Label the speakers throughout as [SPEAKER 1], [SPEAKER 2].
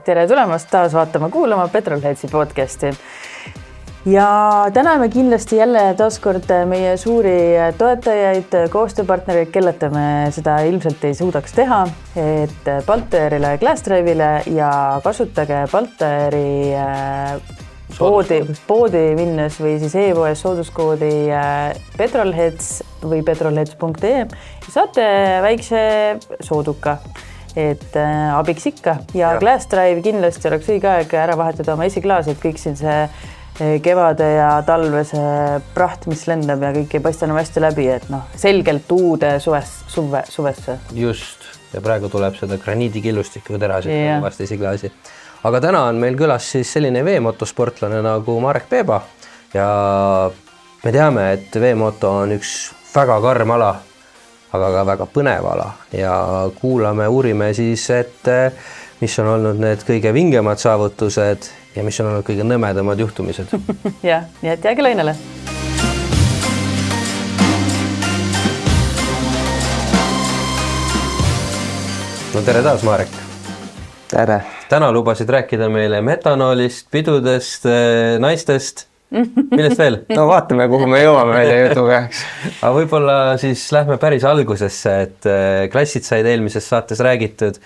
[SPEAKER 1] Tere tulemast taas kuulama Petrolheadsi podcasti. Ja täna me kindlasti jälle taaskord meie suuri toetajaid, koostööpartnereid, kelleta me seda ilmselt ei suudaks teha, et Balterile, Glassdrive'ile ja kasutage Balteri poodi minnes või siis e-poes sooduskoodi Petrolheads või petrolheads.ee saate väikse sooduka. Et abiks ikka ja Glassdrive kindlasti oleks õige aeg ära vahetada oma esiklaas, et kõik siin see kevade ja talvese praht, mis lendab ja kõik ei paista enam hästi läbi, et selgelt uude suvesse.
[SPEAKER 2] Just, ja praegu tuleb seda graniidikillustikku terasid vast esiklaasi. Aga täna on meil külas siis selline veemotosportlane nagu Marek Peeba ja me teame, et veemoto on üks väga karm ala, aga ka väga põnev ala ja uurime siis, et mis on olnud need kõige vingemad saavutused ja mis on olnud kõige nõmedamad juhtumised.
[SPEAKER 1] Jah, nii et jääge lainele.
[SPEAKER 2] No tere taas, Marek.
[SPEAKER 3] Tere.
[SPEAKER 2] Täna lubasid rääkida meile metanoolist, pidudest, naistest. Millest veel?
[SPEAKER 3] No vaatame, kuhu me jõuame meile jutuga.
[SPEAKER 2] Aga võib-olla siis lähme päris algusesse, et klassid said eelmises saates räägitud,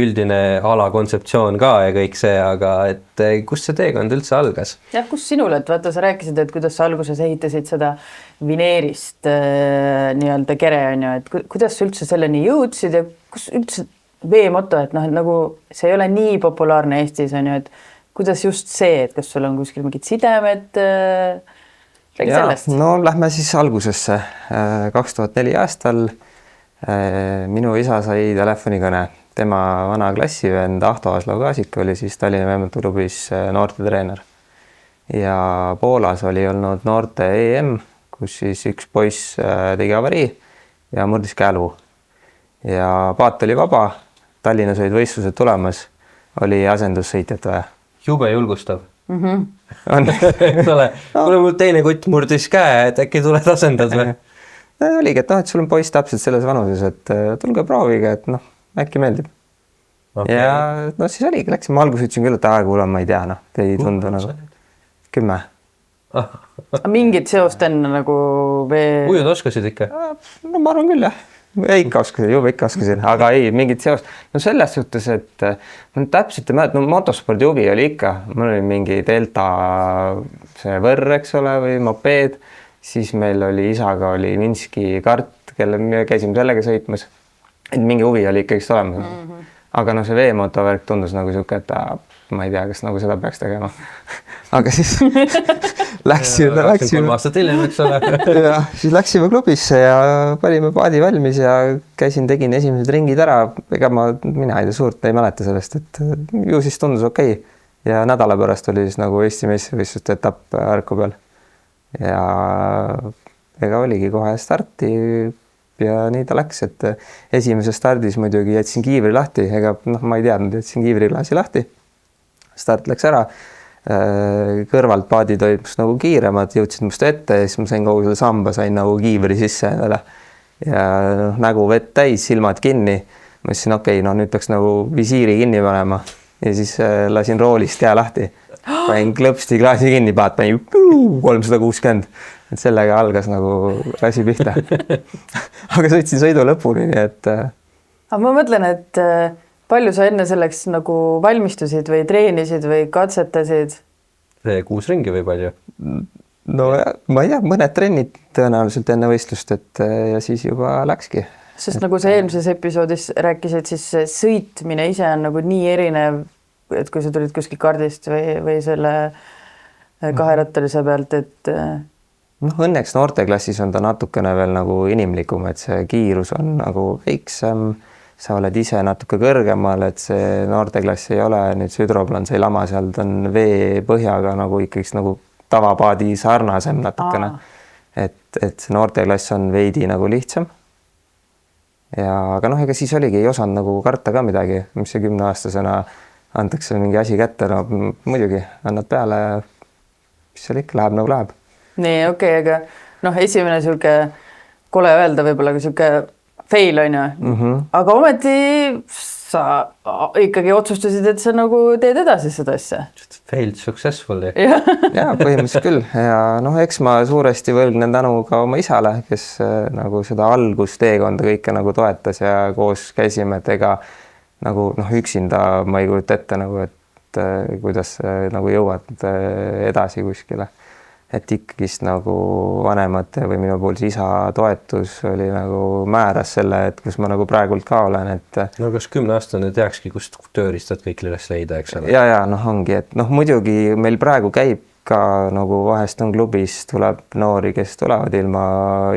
[SPEAKER 2] üldine ala kontseptsioon ka ja kõik see, aga et kus see teekond üldse algas?
[SPEAKER 1] Jah, kus sinul, et vaata, sa rääkisid, et kuidas sa alguses ehitasid seda vineerist nii-öelda kere, on ju, et kuidas sa üldse selleni jõudsid ja kus üldse veemoto, et nagu see ei ole nii populaarne Eestis, on ju, et kuidas just see, et kas sul on kuskil mingid sidemed? Räägi sellest.
[SPEAKER 3] No lähme siis algusesse. 2004 aastal minu isa sai telefonikõne. Tema vana klassivend Ahto Aslav-Kaasik oli siis Tallinna veemotoklubis noorte treener. Ja Poolas oli olnud noorte EM, kus siis üks poiss tegi avarii ja murdis käelu. Ja paat oli vaba, Tallinnas olid võistlused tulemas, oli asendussõitjat vaja.
[SPEAKER 2] Jube julgustav.
[SPEAKER 3] On.
[SPEAKER 2] Kuna mul teine kutt murdis käe, et äkki tuled asendad või?
[SPEAKER 3] Oligi, et sul on poiss täpselt selles vanuses, et tulge proovige, et äkki meeldib. Okay. Ja siis oligi, läksime alguses ütlesin küll, et kuule, ma ei tea, ei tundu nagu 10.
[SPEAKER 1] Mingit seost enne nagu
[SPEAKER 2] Ujud oskasid ikka?
[SPEAKER 3] No ma arvan küll, jah. Ikka oskasin, aga ei, mingit seost. No selles suhtes, et ma täpselt ei mäleta, motospordi huvi oli ikka. Mul oli mingi Delta see võrr, eks ole, või mopeed. Siis meil oli isaga oli Minski kart, kelle me käisime sellega sõitmas. Et mingi huvi oli ikka olemas. Aga see veemotovärk tundus nagu siuke, et ma ei tea, kas nagu seda peaks tegema. Aga siis läksime.
[SPEAKER 2] 23 aastat hiljem, eks ole.
[SPEAKER 3] Ja siis läksime klubisse ja panime paadi valmis ja tegin esimesed ringid ära. Ega mina ei tea, suurt ei mäleta sellest, et ju siis tundus okei. Ja nädala pärast oli siis nagu Eesti meistrivõistluste etapp Harku peal. Ja ega oligi kohe starti ja nii ta läks, et esimeses stardis muidugi jätsin kiivri lahti. Ega ma ei teadnud, jätsin kiivriklaasi lahti. Start läks ära. Kõrvalt paadi toimus nagu kiiremad, jõudsid must ette ja siis ma sain kogu selle samba, sain nagu kiivri sisse endale. Ja nägu vett täis, silmad kinni. Ma ütlesin, okei, nüüd peaks nagu visiiri kinni panema. Ja siis lasin roolist jää lahti. Pain klõpsti klaasi kinni, panin 360. Et sellega algas nagu lasi pihta. Aga sõitsin sõidu lõpuni, nii et...
[SPEAKER 1] Aga ma mõtlen, et palju sa enne selleks nagu valmistusid või treenisid või katsetasid?
[SPEAKER 2] 6 ringi või palju?
[SPEAKER 3] No ma ei tea, mõned trennid tõenäoliselt enne võistlust, ja siis juba läkski.
[SPEAKER 1] Sest nagu sa eelmises episoodis rääkisid, siis sõitmine ise on nagu nii erinev, et kui sa tulid kuskil kardist või selle kaherattalise pealt, et...
[SPEAKER 3] Õnneks noorteklassis on ta natukene veel nagu inimlikum, et see kiirus on nagu väiksem, sa oled ise natuke kõrgemal, et see noorteklass ei ole nüüd Südroplan, see lama seal, ta on vee põhjaga nagu ikkagi nagu tavapaadi sarnasem natukene. Et see noorteklass on veidi nagu lihtsam. Ja aga ega siis oligi, ei osanud nagu karta ka midagi, mis see 10-aastasena antakse mingi asi kätte, muidugi annad peale, mis seal ikka läheb nagu läheb.
[SPEAKER 1] Nii, okei, aga esimene siuke kole öelda võib-olla, kui siuke fail on ju. Aga ometi sa ikkagi otsustasid, et sa nagu teed edasi seda asja?
[SPEAKER 2] Failed successfully.
[SPEAKER 3] Ja põhimõtteliselt küll ja noh, eks ma suuresti võlgnen tänu ka oma isale, kes nagu seda algusteekonda kõike nagu toetas ja koos käisime, et ega nagu noh, üksinda ma ei kujuta ette nagu, et kuidas nagu jõuad edasi kuskile. Et ikkagist nagu vanemate või minu puhul isa toetus oli nagu määras selle, et kus ma nagu praegult ka olen, et
[SPEAKER 2] no kas 10-aastane teakski, kust tööriistad kõik üles leida, eks ole?
[SPEAKER 3] Ja noh, ongi, et noh, muidugi meil praegu käib ka nagu vahest on klubis, tuleb noori, kes tulevad ilma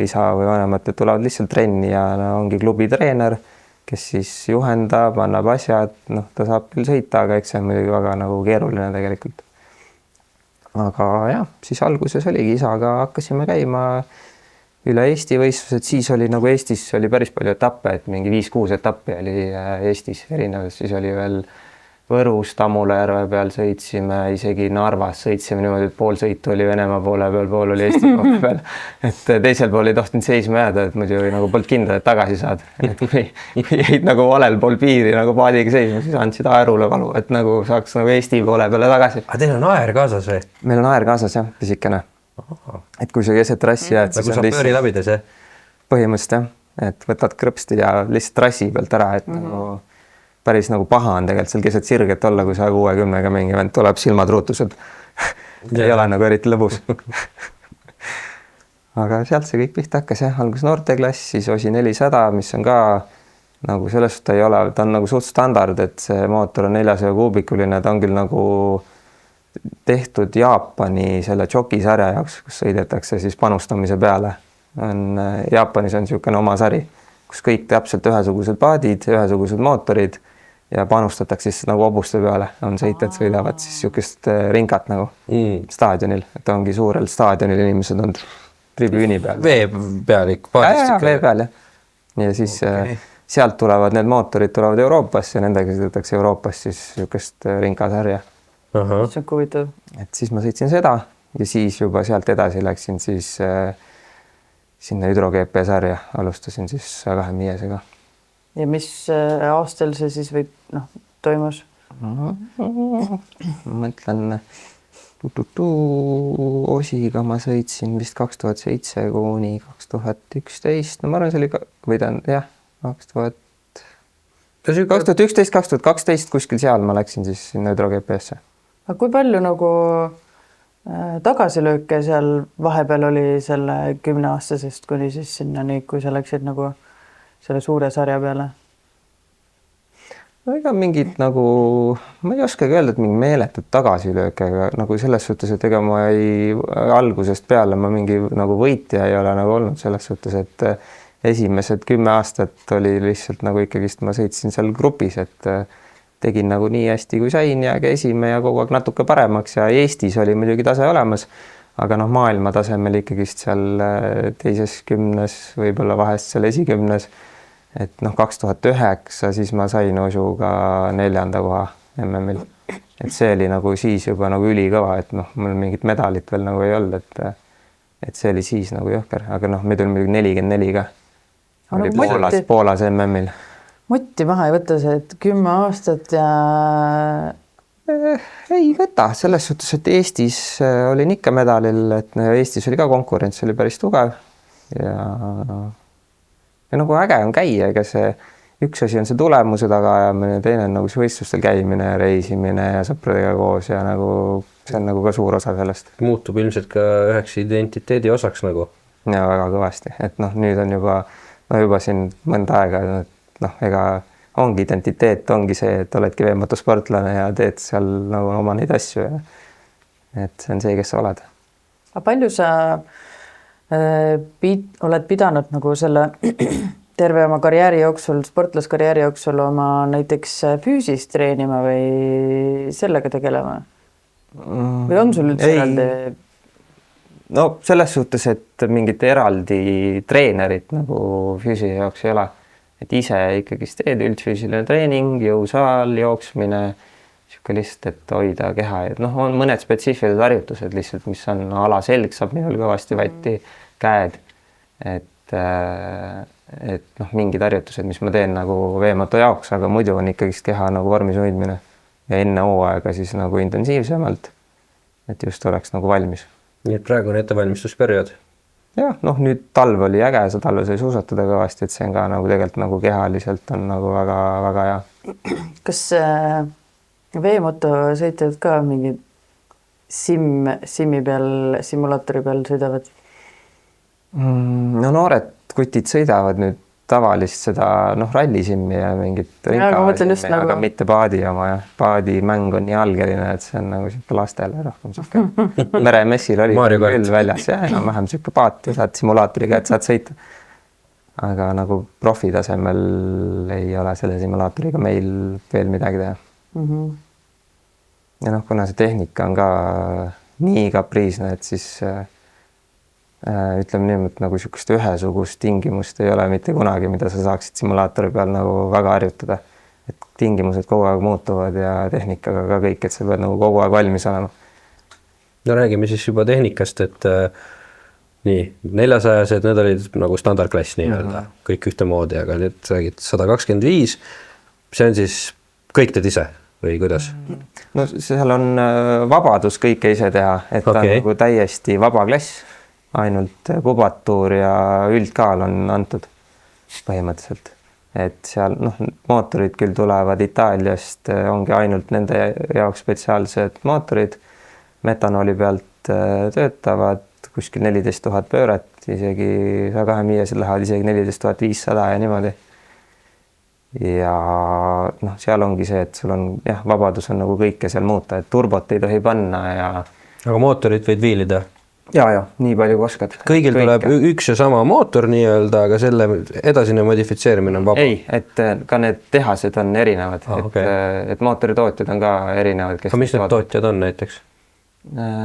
[SPEAKER 3] isa või vanemate, tulevad lihtsalt trenni ja no, ongi klubi treener, kes siis juhendab, annab asjad, noh, ta saab küll sõita, aga eks see on muidugi väga nagu keeruline tegelikult. Aga jah, siis alguses oligi isaga, hakkasime käima üle Eesti võistlused, siis oli nagu Eestis oli päris palju etappe, et mingi 5-6 etappi oli Eestis erinev, siis oli veel Võrus, Tammulajärve peal sõitsime, isegi Narvas sõitsime niimoodi, et pool sõitu oli Venemaa poole peal, pool oli Eesti poole peal. Et teisel pool ei tohtinud seisma jääda, et muidu nagu polnud kindel, et tagasi saad. Et kui jäid nagu valel pool piiri nagu paadiga seisma, siis andsid aerule valu, et nagu saaks nagu Eesti poole peale tagasi.
[SPEAKER 2] Aga teil on aer kaasas või?
[SPEAKER 3] Meil on aer kaasas jah, pisikene. Et kui sa keset trassi jääd,
[SPEAKER 2] siis on pööri labides, jah?
[SPEAKER 3] Põhimõtteliselt jah, et võtad krõpstid ja lihtsalt trassi pealt ära, et nagu päris nagu paha on tegelikult seal keset sirget olla, kui 160-ga mingi vend tuleb silmatruutused. Ei ole nagu eriti lõbus. Aga sealt see kõik pihta hakkas jah, algus noorteklass, siis Osi 400, mis on ka nagu sellest ta ei ole, ta on nagu suht standard, et see mootor on 400 kuubikuline, ta on küll nagu tehtud Jaapani selle jokisarja jaoks, kus sõidetakse siis panustamise peale. Jaapanis on niisugune oma sari, kus kõik täpselt ühesugused paadid, ühesugused mootorid ja panustatakse siis nagu hobuste peale. On sõitjad sõidavad siis niisugust ringat nagu staadionil, et ongi suurel staadionil inimesed on tribüüni peal.
[SPEAKER 2] Vee peal ikka?
[SPEAKER 3] Ja, vee peal jah. Ja siis sealt tulevad need mootorid tulevad Euroopasse ja nendega sõidetakse Euroopas siis niisugust rinkasarja.
[SPEAKER 1] See on huvitav.
[SPEAKER 3] Et siis ma sõitsin seda ja siis juba sealt edasi läksin siis sinna Hydro GP sarja, alustasin siis 125-sega.
[SPEAKER 1] Ja mis aastal see siis või toimus?
[SPEAKER 3] Mõtlen, Osiga ma sõitsin vist 2007 kuni 2011. No ma arvan, see oli, või ta on, jah, 2011-2012 kuskil seal ma läksin siis sinna Hydro GP-sse.
[SPEAKER 1] Aga kui palju nagu tagasilööke seal vahepeal oli selle 10-aastasest kuni siis sinnani, kui sa läksid nagu selle suure sarja peale?
[SPEAKER 3] No ega mingid nagu, ma ei oskagi öelda, et mingi meeletut tagasilöökega nagu selles suhtes, et ega ma ei algusest peale ma mingi nagu võitja ei ole nagu olnud selles suhtes, et esimesed 10 aastat oli lihtsalt nagu ikkagist ma sõitsin seal grupis, et tegin nagu nii hästi kui sain ja käisime ja kogu aeg natuke paremaks ja Eestis oli muidugi tase olemas, aga noh, maailma tasemel ikkagist seal teises 10, võib-olla vahest seal esikümnes, et noh, 2009 siis ma sain Osuga 4. koha MM-il. Et see oli nagu siis juba nagu ülikõva, et noh, mul mingit medalit veel nagu ei olnud, et see oli siis nagu jõhker, aga noh, meid oli muidugi 44 ka. Oli Poolas MM-il.
[SPEAKER 1] Mutti maha ei võtta see, et 10 aastat ja...
[SPEAKER 3] Ei võta, selles suhtes, et Eestis olin ikka medalil, et Eestis oli ka konkurents, oli päris tugev ja nagu äge on käia, ega see üks asi on see tulemuse tagaajamine, teine on nagu see võistlustel käimine, reisimine ja sõpradega koos ja nagu see on nagu ka suur osa sellest.
[SPEAKER 2] Muutub ilmselt ka üheks identiteedi osaks nagu.
[SPEAKER 3] Ja väga kõvasti, et noh, nüüd on juba siin mõnda aega, noh, ega ongi identiteet, ongi see, et oledki veemotosportlane ja teed seal nagu oma neid asju ja et see on see, kes sa oled.
[SPEAKER 1] Aga palju sa oled pidanud nagu selle terve oma karjääri jooksul, sportlaskarjääri jooksul oma näiteks füüsist treenima või sellega tegelema? Või on sul üldse eraldi?
[SPEAKER 3] No selles suhtes, et mingit eraldi treenerit nagu füüsi jaoks ei ole. Et ise ikkagi teed üldfüüsiline treening, jõusaal, jooksmine, siuke lihtsalt, et hoida keha. Et noh, on mõned spetsiifilised harjutused lihtsalt, mis on alaselg, saab minul kõvasti vatti, käed. Et et noh, mingid harjutused, mis ma teen nagu veemoto jaoks, aga muidu on ikkagist keha nagu vormis hoidmine ja enne hooaega siis nagu intensiivsemalt, et just oleks nagu valmis.
[SPEAKER 2] Nii et praegu on ettevalmistusperiood.
[SPEAKER 3] Jah, noh nüüd talv oli äge, sa talve sai suusatada kõvasti, et see on ka nagu tegelikult nagu kehaliselt on nagu väga hea.
[SPEAKER 1] Kas veemoto sõitjad ka mingi simmi peal, simulaatori peal sõidavad? No noored kutid sõidavad nüüd tavalist seda rallisimmi ja mingit rinkasimmi,
[SPEAKER 3] aga mitte paadi oma ja paadimäng on nii algeline, et see on nagu siuke lastele rohkem siuke. Meremessil oli küll väljas ja enam-vähem siuke paat ja saad simulaatoriga, et saad sõita. Aga nagu profi tasemel ei ole selle simulaatoriga meil veel midagi teha. Ja kuna see tehnika on ka nii kapriisne, et siis ütleme nii, et nagu siukest ühesugust tingimust ei ole mitte kunagi, mida sa saaksid simulaatori peal nagu väga harjutada. Et tingimused kogu aeg muutuvad ja tehnikaga ka kõik, et sa pead nagu kogu aeg valmis olema.
[SPEAKER 2] No räägime siis juba tehnikast, et nii, 400-sed, need olid nagu standardklass nii-öelda, kõik ühtemoodi, aga nüüd räägid 125, see on siis kõik teed ise või kuidas?
[SPEAKER 3] No seal on vabadus kõike ise teha, et ta on nagu täiesti vaba klass. Ainult kubatuur ja üldkaal on antud põhimõtteliselt. Et seal mootorid küll tulevad Itaaliast, ongi ainult nende jaoks spetsiaalsed mootorid. Metanooli pealt töötavad kuskil 14 000 pööret, isegi 125 lähevad isegi 14 500 ja niimoodi. Ja seal ongi see, et sul on vabadus on nagu kõike seal muuta, et turbot ei tohi panna ja...
[SPEAKER 2] Aga mootorid võid viilida?
[SPEAKER 3] Ja, nii palju kui oskad.
[SPEAKER 2] Kõigil tuleb üks ja sama mootor nii-öelda, aga selle edasine modifitseerimine on vaba? Ei,
[SPEAKER 3] et ka need tehased on erinevad, et mootoritootjad on ka erinevad.
[SPEAKER 2] Aga mis need tootjad on näiteks?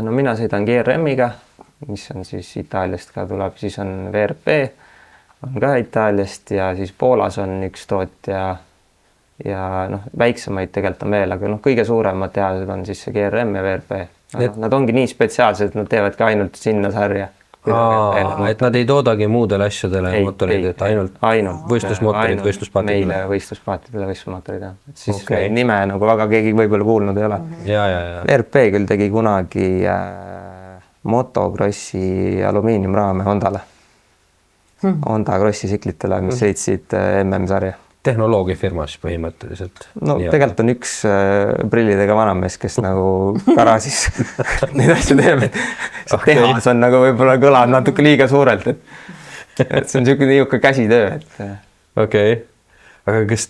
[SPEAKER 3] No mina sõidan GRM-iga, mis on siis Itaaliast ka tuleb, siis on VRP, on ka Itaaliast ja siis Poolas on üks tootja ja väiksemaid tegelikult on veel, aga kõige suuremad tehased on siis see GRM ja VRP. Nad ongi nii spetsiaalsed, nad teevad ka ainult sinna sarja.
[SPEAKER 2] Et nad ei toodagi muudele asjadele mootorid, et ainult võistlusmootorid, võistluspaatidele?
[SPEAKER 3] Meile võistluspaatidele võistlusmootorid, jah. Siis nime nagu väga keegi võib-olla kuulnud ei ole. VRP küll tegi kunagi motocrossi alumiiniumraame Hondale. Honda Crossi siklitele, mis sõitsid MM-sarja.
[SPEAKER 2] Tehnoloogifirmas põhimõtteliselt.
[SPEAKER 3] No tegelikult on üks prillidega vanamees, kes nagu garaažis neid asju teeb. Tehas on nagu võib-olla kõlab natuke liiga suurelt, et see on niisugune käsitöö.
[SPEAKER 2] Okei. Aga kas,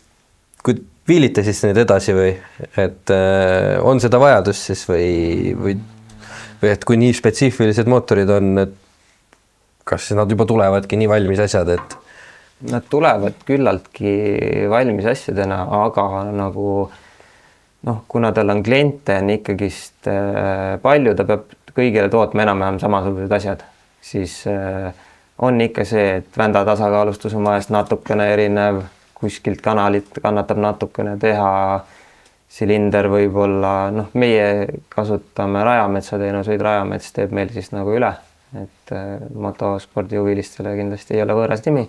[SPEAKER 2] kui viilite siis neid edasi või, et on seda vajadust siis või et kui nii spetsiifilised mootorid on, et kas nad juba tulevadki nii valmis asjad, et
[SPEAKER 3] nad tulevad küllaltki valmis asjadena, aga nagu kuna tal on kliente on ikkagist palju, ta peab kõigile tootma enam-vähem samasugused asjad, siis on ikka see, et vända tasakaalustus on vahest natukene erinev, kuskilt kanalit kannatab natukene teha, silinder võib-olla, meie kasutame Rajametsa teenuseid, Rajamets teeb meil siis nagu üle, et motospordihuvilistele kindlasti ei ole võõras nimi.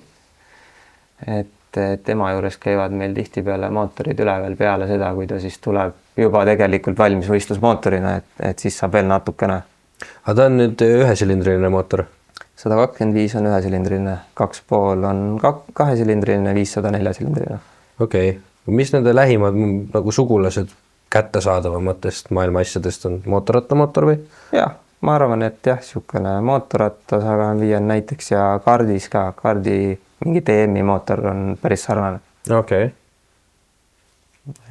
[SPEAKER 3] Et tema juures käivad meil tihtipeale mootorid üle veel peale seda, kui ta siis tuleb juba tegelikult valmis võistlusmootorina, et siis saab veel natukene.
[SPEAKER 2] Aga ta on nüüd ühesilindriline mootor?
[SPEAKER 3] 125 on ühesilindriline, 2,5 on kahesilindriline, 500 4-silindriline.
[SPEAKER 2] Okei. Mis nende lähimad nagu sugulased kättesaadavamatest maailma asjadest on? Mootorrattamootor või?
[SPEAKER 3] Jah, ma arvan, et jah, niisugune mootorratta 125 on näiteks ja kardis ka, mingi TM-i mootor on päris sarnane.
[SPEAKER 2] Okei.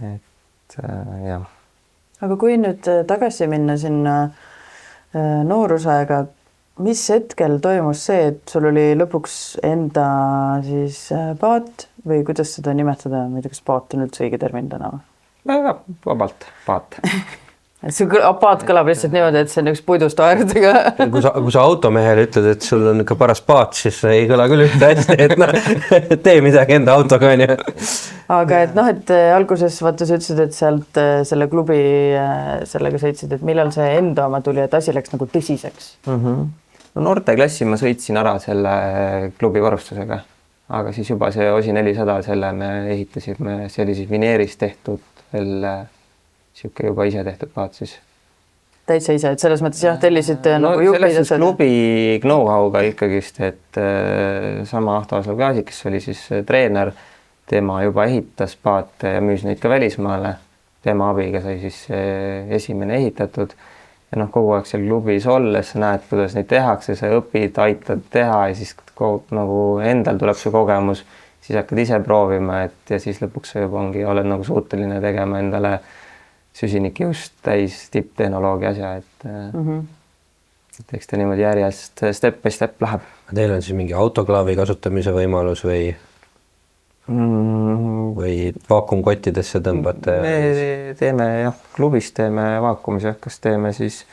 [SPEAKER 3] Et jah.
[SPEAKER 1] Aga kui nüüd tagasi minna sinna noorusaega, mis hetkel toimus see, et sul oli lõpuks enda siis paat või kuidas seda nimetada, ma ei tea, kas paat on üldse õige termin täna?
[SPEAKER 3] Ja, vabalt, paat.
[SPEAKER 1] See paat kõlab lihtsalt niimoodi, et see on üks puidust aerdega.
[SPEAKER 2] Kui sa automehele ütled, et sul on ikka paras paat, siis ei kõla küll ühte hästi, et tee midagi enda autoga.
[SPEAKER 1] Aga et alguses vaata sa ütlesid, et sealt selle klubi sellega sõitsid, et millal see enda oma tuli, et asi läks nagu tõsiseks?
[SPEAKER 3] no noorteklassi ma sõitsin ära selle klubi varustusega, aga siis juba see Osi 400, selle me ehitasime, see oli siis vineerist tehtud veel sihuke juba ise tehtud paat siis.
[SPEAKER 1] Täitsa ise, et selles mõttes jah, tellisid nagu
[SPEAKER 3] selles klubi know-how'ga ikkagist, et sama Ahto Aasal Kaasik, kes oli siis treener, tema juba ehitas paate ja müüs neid ka välismaale. Tema abiga sai siis esimene ehitatud ja kogu aeg seal klubis olles sa näed, kuidas neid tehakse, sa õpid, aitad teha ja siis nagu endal tuleb see kogemus, siis hakkad ise proovima, ja siis lõpuks sa juba oled nagu suuteline tegema endale süsinikjõust täis tipptehnoloogia asja, et eks ta niimoodi järjest step by step läheb.
[SPEAKER 2] Teil on siis mingi autoklaavi kasutamise võimalus või vaakumkottidesse tõmbate?
[SPEAKER 3] Me teeme klubis teeme vaakumise, kas teeme siis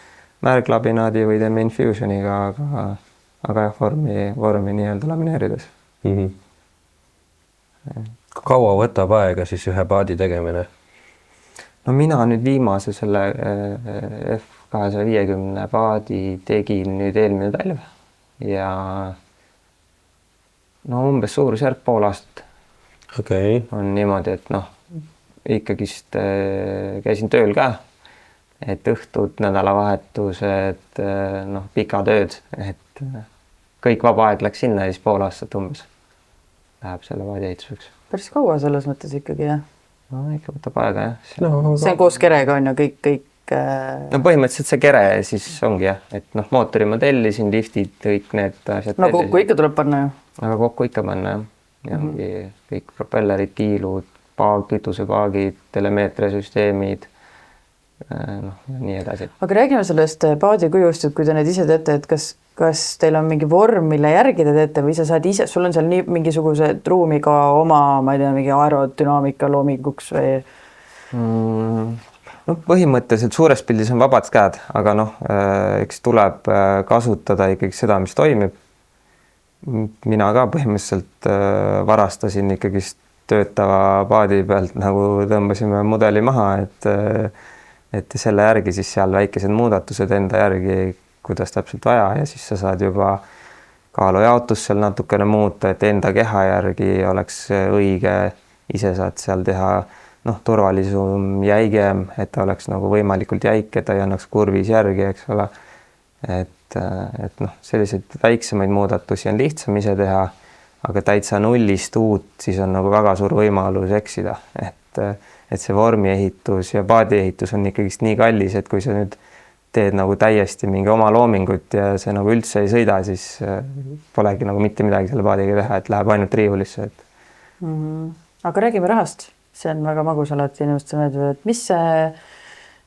[SPEAKER 3] märglabinaadi või teeme infusioniga, aga vormi nii-öelda lamineerides.
[SPEAKER 2] Kaua võtab aega siis ühe paadi tegemine?
[SPEAKER 3] No mina nüüd viimase selle F250 paadi tegin nüüd eelmine talv ja umbes suurusjärk pool aastat.
[SPEAKER 2] Okay.
[SPEAKER 3] On niimoodi, et ikkagist käisin tööl ka, et õhtud, nädalavahetused, pikad ööd, et kõik vaba aeg läks sinna ja siis pool aastat umbes läheb selle paadi ehituseks.
[SPEAKER 1] Päris kaua selles mõttes ikkagi, jah?
[SPEAKER 3] No ikka võtab aega, jah.
[SPEAKER 1] See on koos kerega on ju kõik...
[SPEAKER 3] No põhimõtteliselt see kere siis ongi, jah, et mootori ma tellisin, liftid, kõik need asjad.
[SPEAKER 1] No kokku ikka tuleb panna ju.
[SPEAKER 3] Aga kokku ikka panna, jah. Ja kõik propellerid, kiilud, kütusepaagid, telemeetriasüsteemid, nii edasi. Aga
[SPEAKER 1] räägime sellest paadi kujust, et kui te need ise teete, et kas teil on mingi vorm, mille järgi te teete või sa saad ise, sul on seal nii mingisugused ruumiga oma, ma ei tea, mingi aerodünaamika loominguks või?
[SPEAKER 3] Põhimõtteliselt suures pildis on vabad käed, aga eks tuleb kasutada ikkagi seda, mis toimib. Mina ka põhimõtteliselt varastasin ikkagi töötava paadi pealt, nagu tõmbasime mudeli maha, et selle järgi siis seal väikesed muudatused enda järgi, kuidas täpselt vaja ja siis sa saad juba kaalujaotus seal natukene muuta, et enda keha järgi oleks õige, ise saad seal teha turvalisum, jäigem, et ta oleks nagu võimalikult jäik, et ta ei annaks kurvis järgi, eks ole. Et selliseid väiksemaid muudatusi on lihtsam ise teha, aga täitsa nullist uut, siis on nagu väga suur võimalus eksida, et see vormiehitus ja paadiehitus on ikkagist nii kallis, et kui sa nüüd teed nagu täiesti mingi oma loomingut ja see nagu üldse ei sõida, siis polegi nagu mitte midagi selle paadiga teha, et läheb ainult riiulisse.
[SPEAKER 1] Aga räägime rahast. See on väga magus alati inimesed mõeldavad, et mis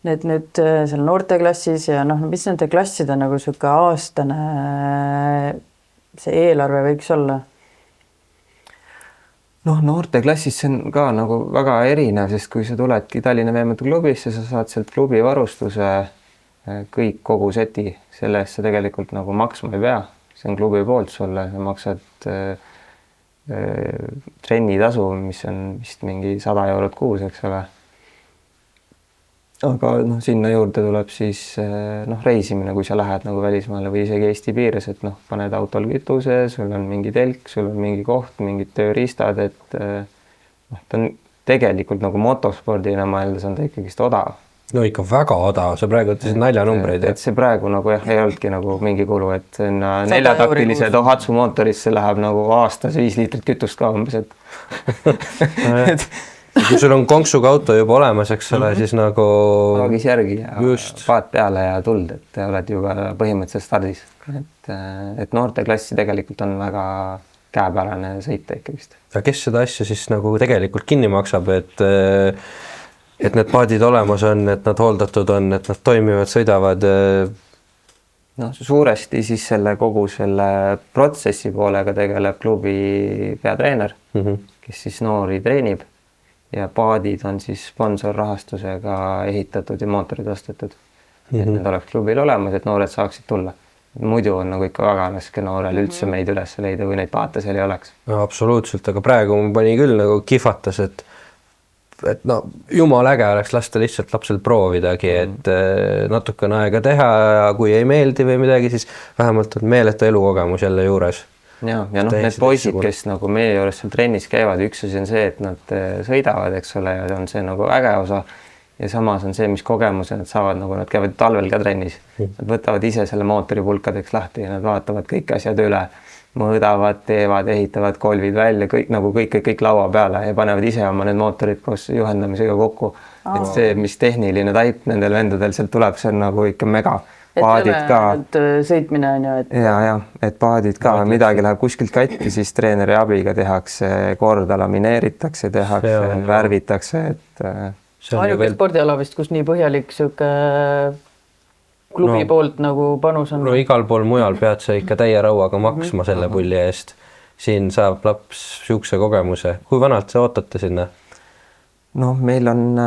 [SPEAKER 1] need nüüd seal noorteklassis ja mis nende klasside nagu sihuke aastane see eelarve võiks olla?
[SPEAKER 3] Noorteklassis see on ka nagu väga erinev, sest kui sa tuledki Tallinna veemotoklubisse, sa saad sealt klubi varustuse kõik kogu seti, selle eest sa tegelikult nagu maksma ei pea, see on klubi poolt sulle, sa maksad trennitasu, mis on vist mingi 100 eurot kuus, eks ole. Aga sinna juurde tuleb siis reisimine, kui sa lähed nagu välismaale või isegi Eesti piires, et paned autol kütuse, sul on mingi telk, sul on mingi koht, mingid tööriistad, et ta on tegelikult nagu motospordina mõeldes on ta ikkagist odav.
[SPEAKER 2] No ikka väga odav, sa praegu ütlesid naljanumbreid.
[SPEAKER 3] Et see praegu nagu ei olnudki nagu mingi kulu, et 4-taktilise Tohatsu mootorisse läheb nagu aastas 5 liitrit kütust ka umbes, et
[SPEAKER 2] kui sul on konksuga auto juba olemas, eks ole, siis nagu
[SPEAKER 3] paagis järgi ja paat peale ja tuld, et oled juba põhimõtteliselt stardis. Et noorteklassi tegelikult on väga käepärane sõita ikkagist.
[SPEAKER 2] Ja kes seda asja siis nagu tegelikult kinni maksab, et need paadid olemas on, et nad hooldatud on, et nad toimivad, sõidavad?
[SPEAKER 3] Suuresti siis kogu selle protsessi poolega tegeleb klubi peatreener, kes siis noori treenib ja paadid on siis sponsorrahastusega ehitatud ja mootorid ostetud. Et need oleks klubil olemas, et noored saaksid tulla. Muidu on nagu ikka väga raske noorel üldse meid üles leida, kui neid paate seal ei oleks.
[SPEAKER 2] Absoluutselt, aga praegu ma pani küll nagu kihvatas, et et no jumala äge oleks lasta lihtsalt lapsel proovidagi, et natukene aega teha ja kui ei meeldi või midagi, siis vähemalt on meeletu elukogemus jälle juures.
[SPEAKER 3] Ja noh, need poisid, kes nagu meie juures seal trennis käivad, üks asi on see, et nad sõidavad, eks ole, ja on see nagu äge osa ja samas on see, mis kogemuse nad saavad, nagu nad käivad talvel ka trennis. Nad võtavad ise selle mootori pulkadeks lahti ja nad vaatavad kõik asjad üle, mõõdavad, teevad, ehitavad kolvid välja, kõik laua peale ja panevad ise oma need mootorid koos juhendamisega kokku. Et see, mis tehniline taip nendel vendadel sealt tuleb, see on nagu ikka mega. Paadid ka.
[SPEAKER 1] Sõitmine on ju.
[SPEAKER 3] Et paadid ka, midagi läheb kuskilt katki, siis treeneri abiga tehakse korda, lamineeritakse, tehakse, värvitakse, et...
[SPEAKER 1] Ainuke spordiala vist, kus nii põhjalik siuke klubi poolt nagu panus on.
[SPEAKER 2] No igal pool mujal pead sa ikka täie rauaga maksma selle pulli eest. Siin saab laps siukse kogemuse. Kui vanalt sa ootate sinna?
[SPEAKER 3] No meil on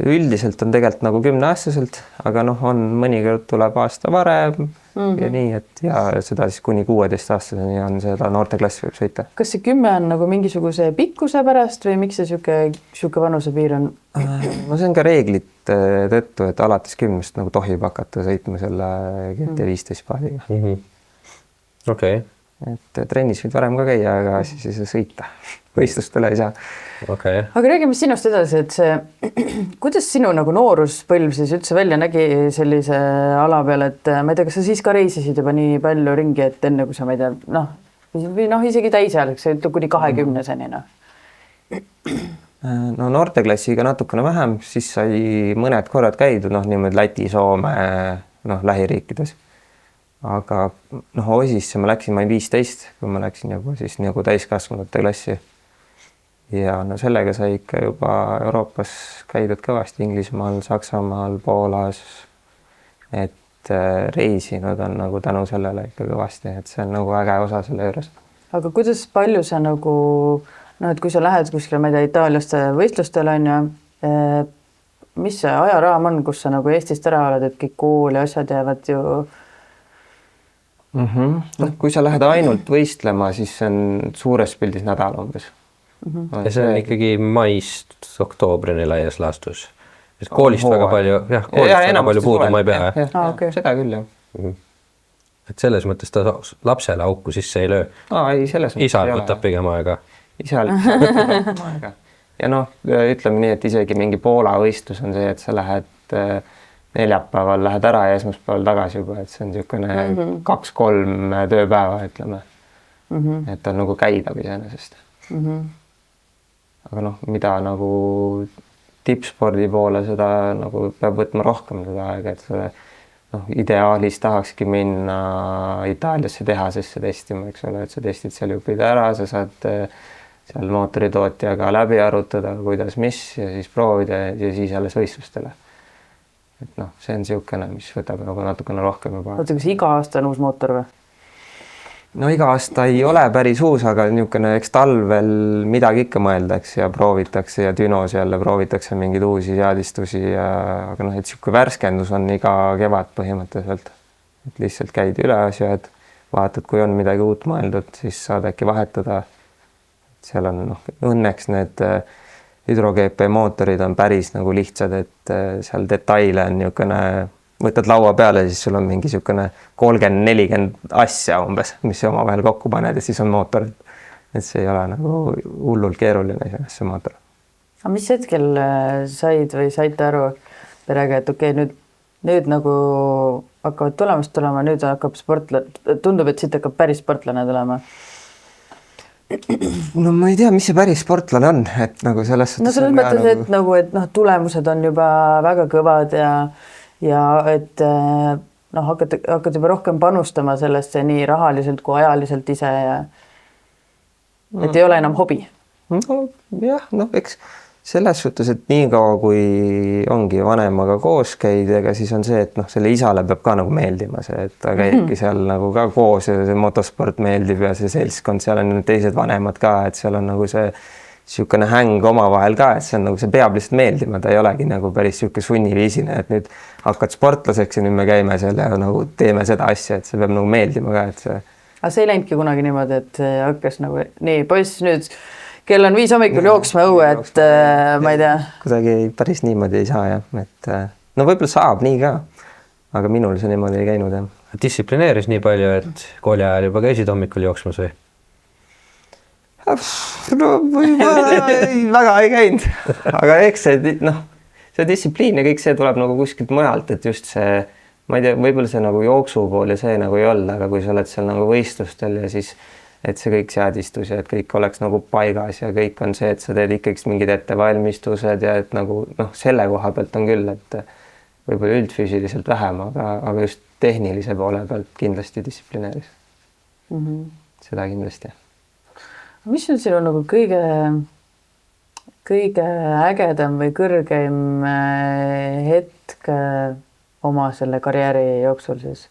[SPEAKER 3] üldiselt on tegelikult nagu 10-aastaselt, aga on mõnikord tuleb aasta varem ja nii, et ja seda siis kuni 16-aastaseni on seda noorteklassi võib sõita.
[SPEAKER 1] Kas see 10 on nagu mingisuguse pikkuse pärast või miks see siuke vanusepiir on?
[SPEAKER 3] No see on ka reeglit tõttu, et alates 10 nagu tohib hakata sõitma selle GT15 paadiga.
[SPEAKER 2] Okei.
[SPEAKER 3] Et trennis võid varem ka käia, aga siis ei saa sõita. Võistlustele ei saa.
[SPEAKER 2] Okay.
[SPEAKER 1] Aga räägime sinust edasi, et see, kuidas sinu nagu nooruspõlv siis üldse välja nägi sellise ala peal, et ma ei tea, kas sa siis ka reisisid juba nii palju ringi, et enne kui sa, ma ei tea, isegi täisealiseks, kuni 20-seni.
[SPEAKER 3] No noorteklassiga natukene vähem, siis sai mõned korrad käidud, niimoodi Läti, Soome, lähiriikides. Aga Osisse ma läksin, ma olin 15, kui ma läksin juba siis nagu täiskasvanute klassi. Ja sellega sai ikka juba Euroopas käidud kõvasti, Inglismaal, Saksamaal, Poolas. Et reisinud on nagu tänu sellele ikka kõvasti, et see on nagu äge osa selle juures.
[SPEAKER 1] Aga kuidas palju sa nagu, et kui sa lähed kuskile, ma ei tea, Itaaliaste võistlustele on ju, mis see ajaraam on, kus sa nagu Eestist ära oled, et kõik kool ja asjad jäävad ju...
[SPEAKER 3] Kui sa lähed ainult võistlema, siis see on suures pildis nädal umbes.
[SPEAKER 2] Ja see on ikkagi maist oktoobrini laias laastus. Koolist väga palju, väga palju puuduma ei pea.
[SPEAKER 3] Okay. Seda küll, jah.
[SPEAKER 2] Et selles mõttes ta lapsele auku sisse ei löö. Isal võtab pigem aega.
[SPEAKER 3] Isal võtab aega. Ja ütleme nii, et isegi mingi Poola võistlus on see, et sa lähed neljapäeval lähed ära ja esmaspäeval tagasi juba, et see on niisugune 2-3 tööpäeva, ütleme. Et on nagu käidav iseenesest. Aga mida nagu tippspordi poole seda nagu peab võtma rohkem seda aega, et ideaalis tahakski minna Itaaliasse tehasesse testima, eks ole, et sa testid seal jupid ära, sa saad seal mootoritootjaga läbi arutada, kuidas mis ja siis proovida ja siis alles võistlustele. Et see on siukene, mis võtab nagu natukene rohkem juba.
[SPEAKER 1] Oota, kas iga aasta on uus mootor või?
[SPEAKER 3] Iga aasta ei ole päris uus, aga niisugune, eks talvel midagi ikka mõeldakse ja proovitakse ja dünos jälle proovitakse mingeid uusi seadistusi aga et siuke värskendus on iga kevad põhimõtteliselt. Et lihtsalt käid üle asjad, vaatad, kui on midagi uut mõeldud, siis saad äkki vahetada. Seal on õnneks need hüdro-GP mootorid on päris nagu lihtsad, et seal detaile on niisugune võtad laua peale, siis sul on mingi niisugune 30-40 asja umbes, mis oma vahel kokku paned ja siis on mootor. Et see ei ole nagu hullult keeruline see mootor.
[SPEAKER 1] Aga mis hetkel said või saite aru perega, et okei, nüüd nagu hakkavad tulemast tulema, nüüd hakkab tundub, et siit hakkab päris sportlane tulema?
[SPEAKER 3] No ma ei tea, mis see päris sportlane on, et nagu selles
[SPEAKER 1] mõttes, et tulemused on juba väga kõvad ja et hakkad juba rohkem panustama sellesse nii rahaliselt kui ajaliselt ise ja et ei ole enam hobi.
[SPEAKER 3] Jah, eks selles suhtes, et nii kaua kui ongi vanemaga koos käid, ega siis on see, et selle isale peab ka nagu meeldima see, et ta käibki seal nagu ka koos ja see motosport meeldib ja see seltskond, seal on teised vanemad ka, et seal on nagu see siukene häng omavahel ka, et see on nagu, see peab lihtsalt meeldima, ta ei olegi nagu päris siuke sunniviisine, et nüüd hakkad sportlaseks ja nüüd me käime seal ja nagu teeme seda asja, et see peab nagu meeldima ka, et see.
[SPEAKER 1] Aga see ei läinudki kunagi niimoodi, et hakkas nagu nii, poiss, nüüd kell on 5 hommikul jooksma õue, et ma ei tea.
[SPEAKER 3] Kuidagi päris niimoodi ei saa jah, et no võib-olla saab nii ka, aga minul see niimoodi ei käinud jah.
[SPEAKER 2] Distsiplineeris nii palju, et kooli ajal juba käisid hommikul jooksmas või?
[SPEAKER 3] No väga ei käinud, aga eks see, see distsipliin ja kõik see tuleb nagu kuskilt mujalt, et just see, ma ei tea, võib-olla see nagu jooksu pool ja see nagu ei olnud, aga kui sa oled seal nagu võistlustel ja siis, et see kõik seadistus ja et kõik oleks nagu paigas ja kõik on see, et sa teed ikkagi mingid ettevalmistused ja et nagu selle koha pealt on küll, et võib-olla üldfüüsiliselt vähem, aga just tehnilise poole pealt kindlasti distsiplineeris. Seda kindlasti.
[SPEAKER 1] Mis on sinu nagu kõige ägedam või kõrgeim hetk oma selle karjääri jooksul siis?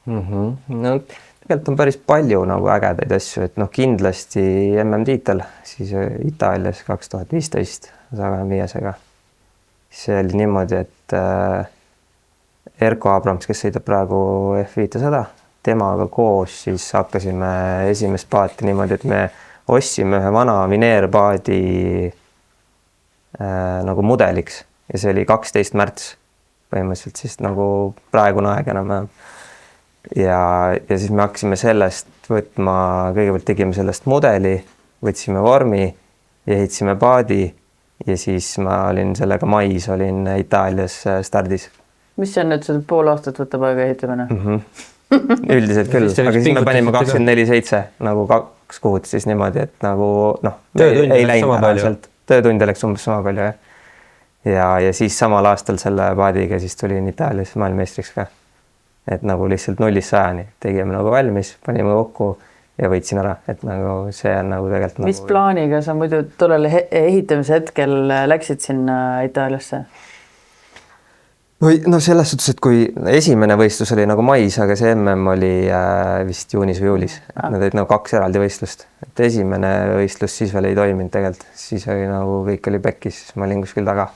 [SPEAKER 3] No tegelikult on päris palju nagu ägedaid asju, et kindlasti MM-tiitel siis Itaalias 2015 125-sega. See oli niimoodi, et Erko Abrams, kes sõidab praegu F500, temaga koos siis hakkasime esimest paati niimoodi, et me ostsime ühe vana vineerpaadi nagu mudeliks ja see oli 12 märts põhimõtteliselt siis nagu praegune aeg enam. Ja siis me hakkasime sellest võtma, kõigepealt tegime sellest mudeli, võtsime vormi ja ehitasime paadi ja siis ma olin sellega mais, olin Itaalias stardis.
[SPEAKER 1] Mis see on nüüd, seda pool aastat võtab aega ehitamine?
[SPEAKER 3] Üldiselt küll, aga siis me panime 24/7 nagu 2 kuud siis niimoodi, et nagu ei läinud ära sealt. Töötunde läks umbes sama palju ja siis samal aastal selle paadiga siis tulin Itaalias maailmameistriks ka. Et nagu lihtsalt 0-100-ni tegime nagu valmis, panime kokku ja võitsin ära, et nagu see on nagu tegelikult
[SPEAKER 1] Mis plaaniga sa muidu tollel ehitamise hetkel läksid sinna Itaaliasse?
[SPEAKER 3] No selles suhtes, et kui esimene võistlus oli nagu mais, aga see MM oli vist juunis või juulis. Nad olid nagu 2 eraldi võistlust. Et esimene võistlus siis veel ei toiminud tegelikult. Siis oli nagu kõik oli pekkis, siis ma olin kuskil taga.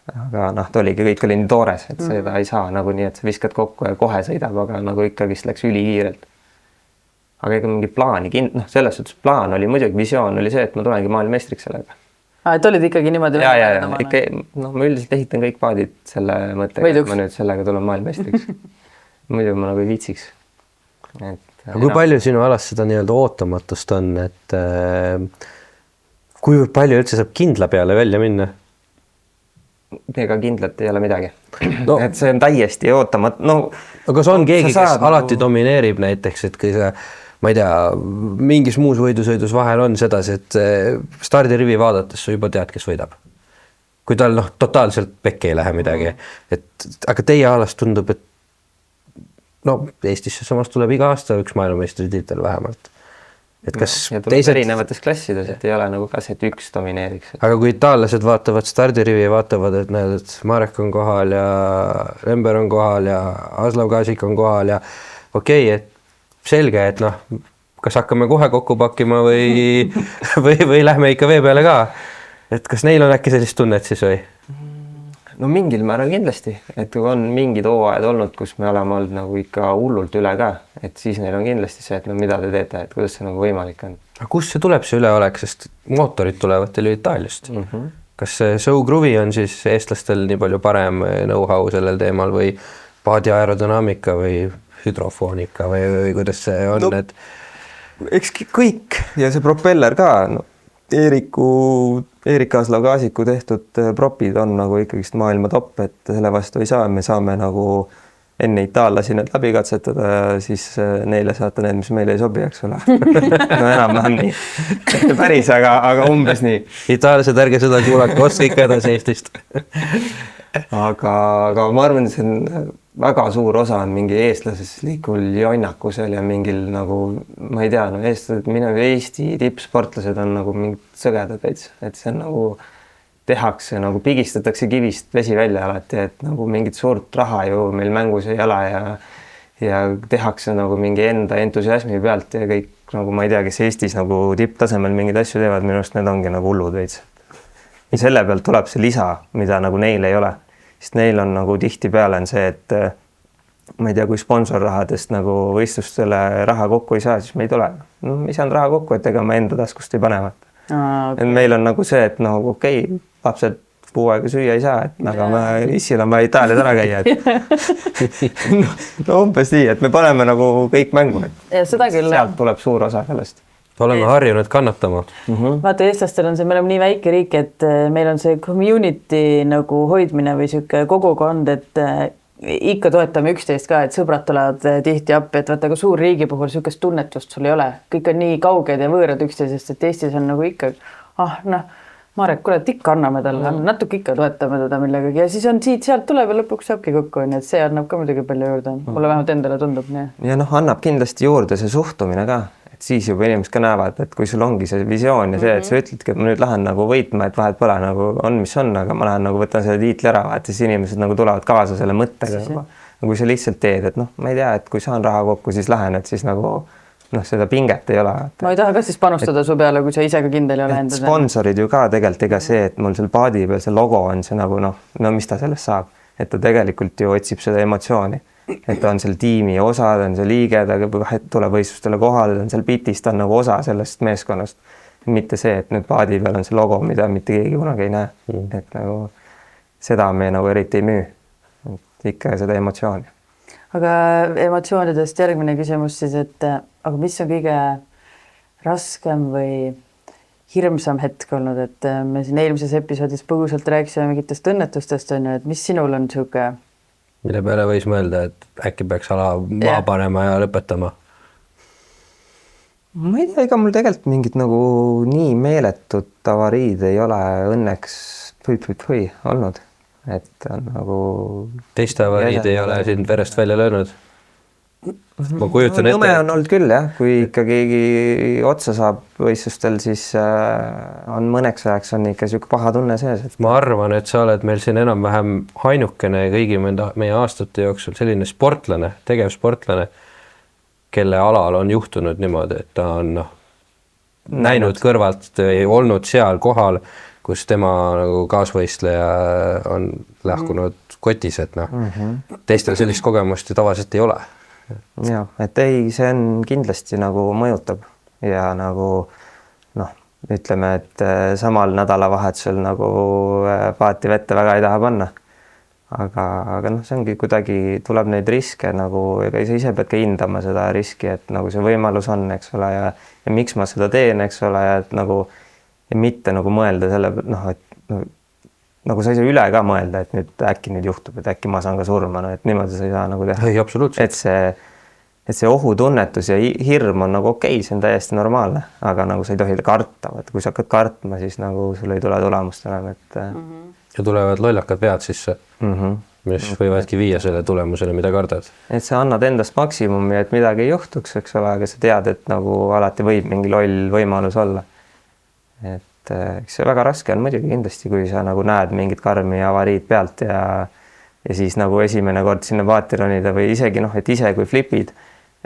[SPEAKER 3] Aga ta oligi, kõik oli nii toores, et seda ei saa nagu nii, et sa viskad kokku ja kohe sõidab, aga nagu ikkagist läks ülikiirelt. Aga ega mingi plaani, selles suhtes plaan oli muidugi, visioon oli see, et ma tulengi maailmameistriks sellega.
[SPEAKER 1] Et olid ikkagi niimoodi?
[SPEAKER 3] Ma üldiselt ehitan kõik paadid selle mõttega, et ma nüüd sellega tulen maailmameistriks. Muidu ma nagu ei viitsiks.
[SPEAKER 2] Kui palju sinu alas seda nii-öelda ootamatust on, et kui palju üldse saab kindla peale välja minna?
[SPEAKER 3] Ega kindlat ei ole midagi. Et see on täiesti ootamat.
[SPEAKER 2] Aga kas on keegi, kes alati domineerib näiteks, et kui sa ma ei tea, mingis muus võidusõidus vahel on sedasi, et stardirivi vaadates sa juba tead, kes võidab. Kui tal totaalselt pekki ei lähe midagi. Aga teie alas tundub, et Eestisse samas tuleb iga aasta üks maailmameistri tiitel vähemalt. Et kas
[SPEAKER 3] teised erinevates klassides, et ei ole nagu kas, et üks domineeriks.
[SPEAKER 2] Aga kui itaallased vaatavad stardirivi ja vaatavad, et näed, et Marek on kohal ja Rember on kohal ja Aslav Kasik on kohal ja okei, et selge, et kas hakkame kohe kokku pakkima või lähme ikka vee peale ka. Et kas neil on äkki sellist tunnet siis või?
[SPEAKER 3] No mingil määral kindlasti, et kui on mingid hooajad olnud, kus me oleme olnud nagu ikka hullult üle ka, et siis neil on kindlasti see, et mida te teete, et kuidas see nagu võimalik on.
[SPEAKER 2] Aga kus see tuleb see üleolek, sest mootorid tulevad teil ju Itaaliast. Kas see show groovy on siis eestlastel nii palju parem know-how sellel teemal või paadi aerodünaamika või hüdrofoonika või kuidas see on?
[SPEAKER 3] Eks kõik ja see propeller ka, Erik Aslav Kasiku tehtud propid on nagu ikkagist maailma top, et selle vastu ei saa, me saame nagu enne itaallasi need läbi katsetada ja siis neile saata need, mis meile ei sobi, eks ole. No enam-vähem nii. Päris, aga umbes nii.
[SPEAKER 2] Itaallased ärge seda kuulake, ostke ikka edasi Eestist.
[SPEAKER 3] Aga ma arvan, et see on väga suur osa on mingi eestlaslikul jonnakusel ja mingil nagu, ma ei tea, Eesti tippsportlased on nagu mingid sõgedad veits, et see on nagu tehakse, nagu pigistatakse kivist vesi välja alati, et nagu mingit suurt raha ju meil mängus ei ole ja tehakse nagu mingi enda entusiasmi pealt ja kõik nagu ma ei tea, kes Eestis nagu tipptasemel mingeid asju teevad, minu arust need ongi nagu hullud veits. Ja selle pealt tuleb see lisa, mida nagu neil ei ole. Sest neil on nagu tihti peale on see, et ma ei tea, kui sponsorrahadest nagu võistlustele raha kokku ei saa, siis me ei tule. No me ei saanud raha kokku, et ega ma enda taskust ei pane. Et meil on nagu see, et noh, okei, lapsed puu aega süüa ei saa, et aga issil on vaja Itaalias ära käia, et no umbes nii, et me paneme nagu kõik mängu, et
[SPEAKER 1] seda küll,
[SPEAKER 3] sealt tuleb suur osa sellest.
[SPEAKER 2] Oleme harjunud kannatama.
[SPEAKER 1] Vaata, eestlastel on see, me oleme nii väike riik, et meil on see community nagu hoidmine või sihuke kogukond, et ikka toetame üksteist ka, et sõbrad tulevad tihti appi, et vaata, aga suur riigi puhul sihukest tunnetust sul ei ole. Kõik on nii kauged ja võõrad üksteisest, et Eestis on nagu ikka, Marek, kuule, et ikka anname talle, natuke ikka toetame teda millegagi ja siis on siit-sealt tuleb ja lõpuks saabki kokku, nii et see annab ka muidugi palju juurde. Mulle vähemalt endale tundub nii.
[SPEAKER 3] Ja noh, annab kindlasti juurde see suhtumine ka, et siis juba inimesed ka näevad, et kui sul ongi see visioon ja see, et sa ütledki, et ma nüüd lähen nagu võitma, et vahet pole nagu on, mis on, aga ma lähen nagu võtan selle tiitli ära, et siis inimesed nagu tulevad kaasa selle mõttega juba. Kui sa lihtsalt teed, et noh, ma ei tea, et kui saan raha kokku, siis lähen, et siis nagu seda pinget ei ole.
[SPEAKER 1] Ma ei taha ka siis panustada su peale, kui sa ise ka kindel ei ole endale.
[SPEAKER 3] Sponsorid ju ka tegelikult ega see, et mul seal paadi peal see logo on see nagu no mis ta sellest saab, et ta tegelikult ju otsib seda emotsiooni, et ta on seal tiimi osa, ta on see liige, ta tuleb võistlustele kohale, ta on seal pitis, ta on nagu osa sellest meeskonnast, mitte see, et nüüd paadi peal on see logo, mida mitte keegi kunagi ei näe, et nagu seda me nagu eriti ei müü, ikka seda emotsiooni.
[SPEAKER 1] Aga emotsioonidest järgmine küsimus siis, et aga mis on kõige raskem või hirmsam hetk olnud, et me siin eelmises episoodis põgusalt rääkisime mingitest õnnetustest, on ju, et mis sinul on sihuke?
[SPEAKER 2] Mille peale võis mõelda, et äkki peaks ala maha panema ja lõpetama?
[SPEAKER 3] Ma ei tea, ega mul tegelikult mingit nagu nii meeletut avariid ei ole õnneks olnud. Et on nagu...
[SPEAKER 2] Teiste avariid ei ole sind verest välja löönud? Ma kujutan
[SPEAKER 3] nõme on olnud küll, jah. Kui ikka keegi otsa saab võistlustel, siis on mõneks ajaks on ikka siuke paha tunne sees. Et...
[SPEAKER 2] Ma arvan, et sa oled meil siin enam-vähem ainukene kõigi meie aastate jooksul selline sportlane, tegevsportlane, kelle alal on juhtunud niimoodi, et ta on näinud kõrvalt, olnud seal kohal, kus tema nagu kaasvõistleja on lahkunud kotis, et teistel sellist kogemust ju tavaliselt ei ole.
[SPEAKER 3] Ja, et ei, see on kindlasti nagu mõjutab ja nagu ütleme, et samal nädalavahetusel nagu paati vette väga ei taha panna. Aga see ongi kuidagi, tuleb neid riske nagu, ega ise pead ka hindama seda riski, et nagu see võimalus on, eks ole, ja miks ma seda teen, eks ole, ja et nagu ja mitte nagu mõelda selle, et nagu sa ei saa üle ka mõelda, et nüüd äkki nüüd juhtub, et äkki ma saan ka surma, et niimoodi sa ei saa nagu teha.
[SPEAKER 2] Ei, absoluutselt.
[SPEAKER 3] Et see ohutunnetus ja hirm on nagu okei, see on täiesti normaalne, aga nagu sa ei tohi karta, et kui sa hakkad kartma, siis nagu sul ei tule tulemust enam, et...
[SPEAKER 2] Ja tulevad lollakad vead sisse, mis võivadki viia selle tulemusele, mida kardad.
[SPEAKER 3] Et sa annad endast maksimumi, et midagi ei juhtuks, eks ole, aga sa tead, et nagu alati võib mingi loll võimalus olla. Et eks see väga raske on muidugi kindlasti, kui sa nagu näed mingit karmi avariid pealt ja siis nagu esimene kord sinna paati ronida või isegi et ise kui flipid,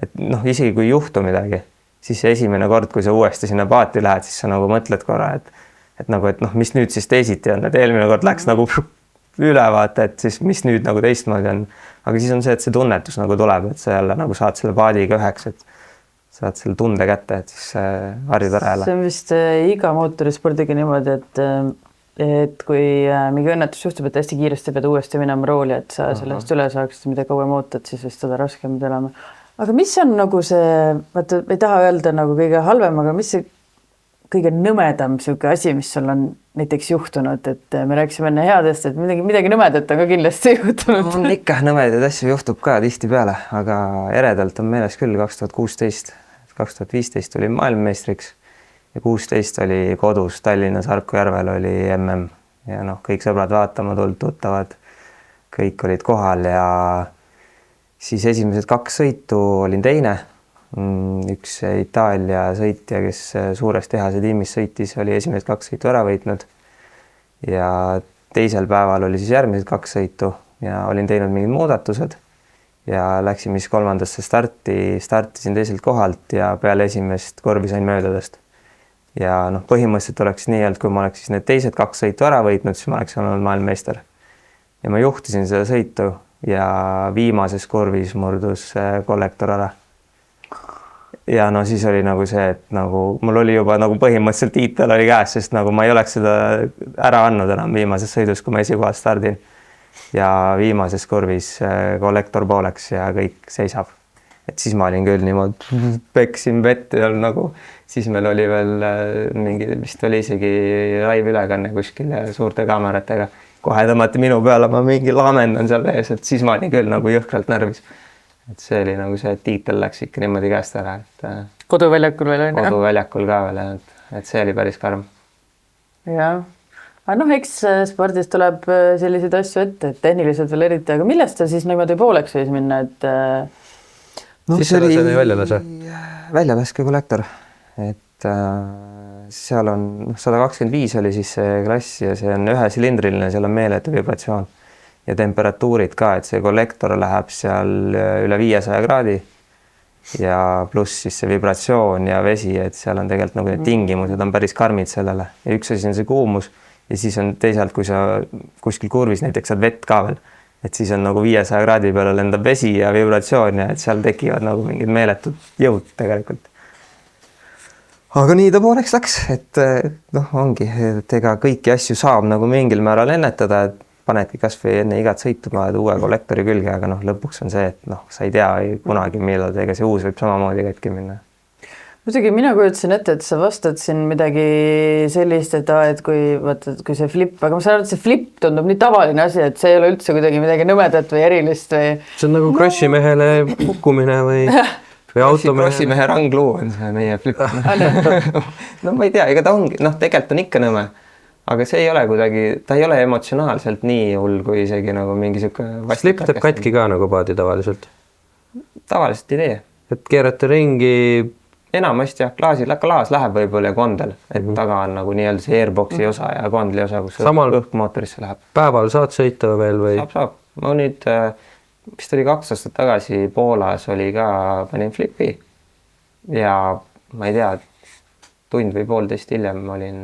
[SPEAKER 3] et isegi kui juhtu midagi, siis esimene kord, kui sa uuesti sinna paati lähed, siis sa nagu mõtled korra, et mis nüüd siis teisiti on, et eelmine kord läks nagu üle vaata, et siis mis nüüd nagu teistmoodi on, aga siis on see, et see tunnetus nagu tuleb, et sa jälle nagu saad selle paadiga üheks, et saad selle tunde kätte, et siis harjud ära jälle.
[SPEAKER 1] See on vist iga mootorispordiga niimoodi, et kui mingi õnnetus juhtub, et hästi kiiresti pead uuesti minema rooli, et sa sellest üle saaks, mida kauem ootad, siis vist seda raskem tulema. Aga mis on nagu see, vaata, ei taha öelda nagu kõige halvem, aga mis see kõige nõmedam siuke asi, mis sul on näiteks juhtunud, et me rääkisime enne headest, et midagi nõmedat on ka kindlasti juhtunud.
[SPEAKER 3] On ikka nõmedaid asju juhtub ka tihti peale, aga eredalt on meeles küll 2016, 2015 tuli maailmameistriks ja 16 oli kodus Tallinnas Harku järvel oli MM ja kõik sõbrad vaatama tulnud, tuttavad, kõik olid kohal ja siis esimesed 2 sõitu olin teine. Üks Itaalia sõitja, kes suures tehase tiimis sõitis, oli esimesed 2 sõitu ära võitnud ja teisel päeval oli siis järgmised 2 sõitu ja olin teinud mingid muudatused ja läksin siis 3. startisin teiselt kohalt ja peale esimest korvi sain möödadest ja põhimõtteliselt oleks nii, et kui ma oleks siis need teised 2 sõitu ära võitnud, siis ma oleks olnud maailmameister ja ma juhtisin seda sõitu ja viimases korvis murdus kollektor ära. ja no siis oli nagu see, et nagu mul oli juba nagu põhimõtteliselt tiitel oli käes, sest nagu ma ei oleks seda ära andnud enam viimases sõidus, kui ma esikohal stardin. Ja viimases kurvis kollektor pooleks ja kõik seisab. Et siis ma olin küll niimoodi, peksin vett ja nagu, siis meil oli veel mingi, vist oli isegi live ülekanne kuskil ja suurte kaameratega. Kohe tõmmati minu peale, ma mingi lamendan seal ees, et siis ma olin küll nagu jõhkralt närvis. Et see oli nagu see, et tiitel läks ikka niimoodi käest ära. Et
[SPEAKER 1] koduväljakul veel on.
[SPEAKER 3] Koduväljakul ka veel, et see oli päris karm.
[SPEAKER 1] Jah. Aga noh, eks spordis tuleb selliseid asju ette, et tehniliselt veel eriti, aga millest ta siis niimoodi pooleks võis minna, et
[SPEAKER 2] no, siis see oli
[SPEAKER 3] väljalaske kollektor, et seal on 125 oli siis see klass ja see on ühesilindriline, seal on meeletu vibratsioon ja temperatuurid ka, et see kollektor läheb seal üle 500 kraadi ja pluss siis see vibratsioon ja vesi, et seal on tegelikult nagu need tingimused on päris karmid sellele ja üks asi on see kuumus ja siis on teisalt, kui sa kuskil kurvis näiteks saad vett ka veel, et siis on nagu 500 kraadi peale lendab vesi ja vibratsioon ja et seal tekivad nagu mingid meeletud jõud tegelikult. Aga nii ta pooleks läks, et noh, ongi, et ega kõiki asju saab nagu mingil määral ennetada, et panedki kas või enne igat sõitu paned uue kollektori külge, aga noh, lõpuks on see, et noh, sa ei tea kunagi millal, ega see uus võib samamoodi katki minna.
[SPEAKER 1] Muidugi mina kujutasin ette, et sa vastad siin midagi sellist, et kui see flip, aga ma saan aru, et see flip tundub nii tavaline asi, et see ei ole üldse kuidagi midagi nõmedat või erilist või...
[SPEAKER 2] See on nagu crossimehele kukkumine või automehe.
[SPEAKER 3] Crossimehe rangluu on see meie flip. No ma ei tea, ega ta ongi, noh, tegelikult on ikka nõme, aga see ei ole kuidagi, ta ei ole emotsionaalselt nii hull, kui isegi nagu mingi siuke...
[SPEAKER 2] Slip teeb katki ka nagu paadi tavaliselt?
[SPEAKER 3] Tavaliselt ei tee.
[SPEAKER 2] Et keerate ringi...
[SPEAKER 3] Enamasti jah, klaas läheb võib-olla ja kondel, et taga on nagu nii-öelda see airboxi osa ja kondli osa, kus õhk mootorisse läheb.
[SPEAKER 2] Päeval saad sõita veel või?
[SPEAKER 3] Saab. Ma nüüd, vist oli 2 aastat tagasi Poolas oli ka, panin flipi ja ma ei tea, tund või 1,5 hiljem olin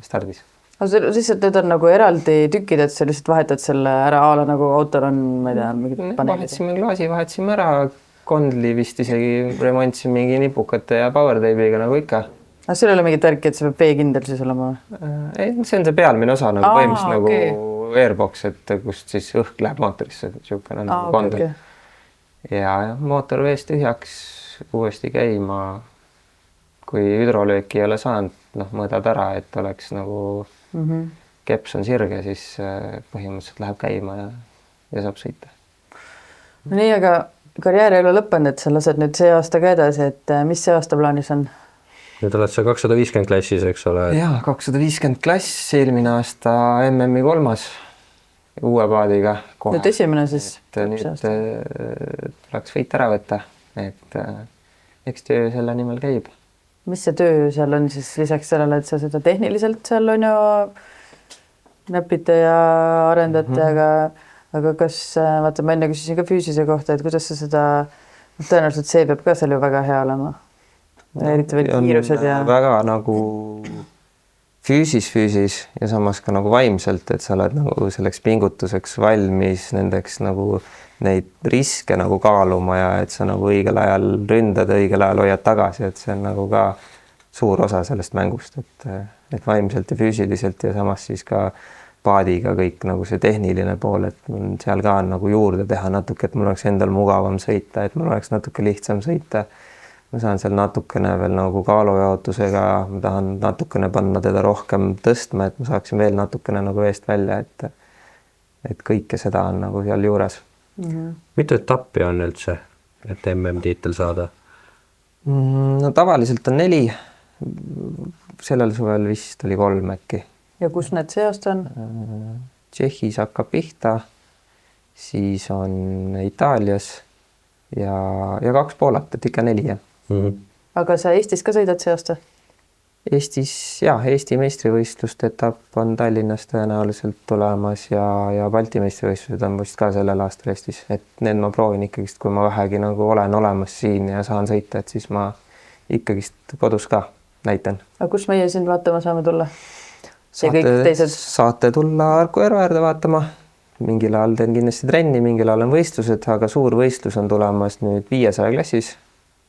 [SPEAKER 3] stardis.
[SPEAKER 1] Aga lihtsalt need on nagu eraldi tükid, et sa lihtsalt vahetad selle ära aala nagu autor on, ma ei tea, mingid paneelid.
[SPEAKER 3] Vahetasime klaasi, vahetasime ära, kondli vist isegi remontsin mingi nipukate ja power tape'iga nagu ikka.
[SPEAKER 1] Aga sul ei ole mingit värki, et see peab veekindel siis olema?
[SPEAKER 3] Ei, see on see pealmine osa nagu põhimõtteliselt nagu airbox, et kust siis õhk läheb mootorisse, siukene nagu kondel. Ja mootor veest tühjaks uuesti käima. Kui hüdrolööki ei ole saanud, noh, mõõdad ära, et oleks nagu keps on sirge, siis põhimõtteliselt läheb käima ja saab sõita.
[SPEAKER 1] Nii, aga karjäär ei ole lõppenud, et sa lased nüüd see aasta ka edasi, et mis see aasta plaanis on?
[SPEAKER 2] Nüüd oled sa 250 klassis, eks ole?
[SPEAKER 3] Jaa, 250 klass, eelmine aasta MM-i 3. uue paadiga kohe.
[SPEAKER 1] Nüüd esimene siis?
[SPEAKER 3] Nüüd tuleks võit ära võtta, et eks töö selle nimel käib.
[SPEAKER 1] Mis see töö seal on siis lisaks sellele, et sa seda tehniliselt seal on ju näpite ja arendate, aga kas, vaata, ma enne küsisin ka füüsise kohta, et kuidas sa seda, tõenäoliselt see peab ka seal ju väga hea olema. Eriti veel kiirused ja...
[SPEAKER 3] Väga nagu füüsis ja samas ka nagu vaimselt, et sa oled nagu selleks pingutuseks valmis nendeks nagu neid riske nagu kaaluma ja et sa nagu õigel ajal ründad, õigel ajal hoiad tagasi, et see on nagu ka suur osa sellest mängust, et vaimselt ja füüsiliselt ja samas siis ka paadiga kõik nagu see tehniline pool, et seal ka on nagu juurde teha natuke, et mul oleks endal mugavam sõita, et mul oleks natuke lihtsam sõita. Ma saan seal natukene veel nagu kaalujaotusega, ma tahan natukene panna teda rohkem tõstma, et ma saaksin veel natukene nagu eest välja, et kõike seda on nagu seal juures.
[SPEAKER 2] Mitu etappi on üldse, et MM-tiitel saada?
[SPEAKER 3] No tavaliselt on 4. Sellel suvel vist oli 3 äkki.
[SPEAKER 1] Ja kus need see aasta on?
[SPEAKER 3] Tšehhis hakkab pihta, siis on Itaalias ja 2 Poolat, et ikka 4.
[SPEAKER 1] Aga sa Eestis ka sõidad see aasta?
[SPEAKER 3] Eestis, jah, Eesti meistrivõistluste etapp on Tallinnas tõenäoliselt tulemas ja Balti meistrivõistlused on vist ka sellel aastal Eestis, et need ma proovin ikkagist, kui ma vähegi nagu olen olemas siin ja saan sõita, et siis ma ikkagist kodus ka näitan.
[SPEAKER 1] Aga kus meie sind vaatama saame tulla?
[SPEAKER 3] Saate tulla Arku Järveäärde vaatama. Mingil ajal teen kindlasti trenni, mingil ajal on võistlused, aga suur võistlus on tulemas nüüd 500 klassis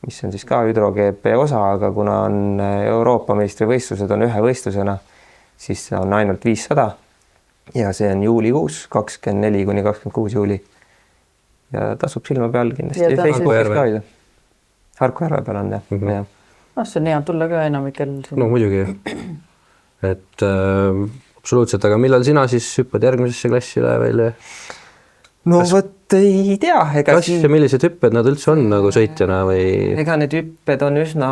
[SPEAKER 3] mis on siis ka hüdro-GP osa, aga kuna on Euroopa meistrivõistlused on ühe võistlusena, siis on ainult 500 ja see on juulikuus 24–26 juuli. Ja tasub silma peal kindlasti. Harku järve peal on jah.
[SPEAKER 1] See on hea tulla ka enamikel.
[SPEAKER 2] No muidugi. Et absoluutselt, aga millal sina siis hüppad järgmisesse klassile veel?
[SPEAKER 3] No vot ei tea.
[SPEAKER 2] Kas ja millised hüpped nad üldse on nagu sõitjana või?
[SPEAKER 3] Ega need hüpped on üsna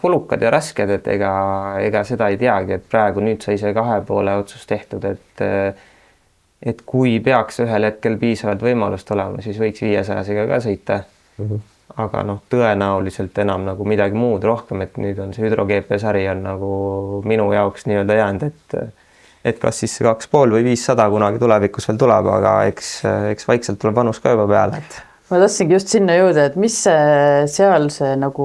[SPEAKER 3] kulukad ja rasked, et ega seda ei teagi, et praegu nüüd sai see 2 poole otsus tehtud, et kui peaks ühel hetkel piisavalt võimalust olema, siis võiks 500-siga ka sõita. Aga tõenäoliselt enam nagu midagi muud rohkem, et nüüd on see hüdro-GP sari on nagu minu jaoks nii-öelda jäänud, et kas siis see 2,5 või 500 kunagi tulevikus veel tuleb, aga eks vaikselt tuleb vanus ka juba peale.
[SPEAKER 1] Ma tahtsingi just sinna jõuda, et mis seal see nagu